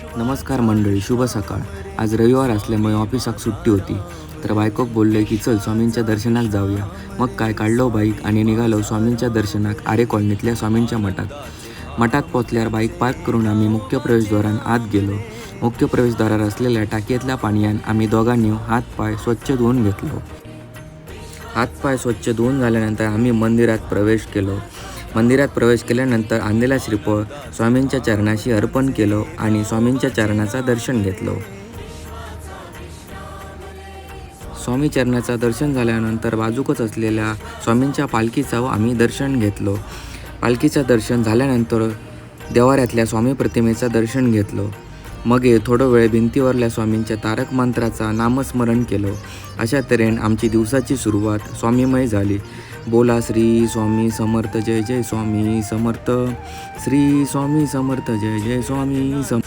नमस्कार मंडळी, शुभ सकाळ. आज रविवार असल्यामुळे ऑफिसाक सुट्टी होती. तर बायकोक बोलले की चल स्वामींच्या दर्शनाक जाऊया. मग काय काढलो बाईक आणि निघालो स्वामींच्या दर्शनाक आरे कॉलनीतल्या स्वामींच्या मठात. मठात पोचल्यावर बाईक पार्क करून आम्ही मुख्य प्रवेशद्वारान आत गेलो. मुख्य प्रवेशद्वारावर असलेल्या टाकीतल्या पाण्यान आम्ही दोघांनी हातपाय स्वच्छ धुवून घेतलो. हातपाय स्वच्छ धुवून झाल्यानंतर आम्ही मंदिरात प्रवेश केलो. मंदिरात प्रवेश केल्यानंतर आणलेला श्रीफळ स्वामींच्या चरणाशी अर्पण केलो आणि स्वामींच्या चरणाचा दर्शन घेतलो. स्वामी चरणाचं दर्शन झाल्यानंतर बाजूकच असलेल्या स्वामींच्या पालखीचं आम्ही दर्शन घेतलो. पालखीचं दर्शन झाल्यानंतर देवाऱ्यातल्या स्वामी प्रतिमेचं दर्शन घेतलो. मग थोडं वेळ भिंतीवरल्या स्वामींच्या तारक मंत्राचा नामस्मरण केलं. अशा तऱ्हेने आमची दिवसाची सुरुवात स्वामीमय झाली. बोला श्री स्वामी समर्थ, जय जय स्वामी समर्थ. श्री स्वामी समर्थ, जय जय स्वामी समर्थ.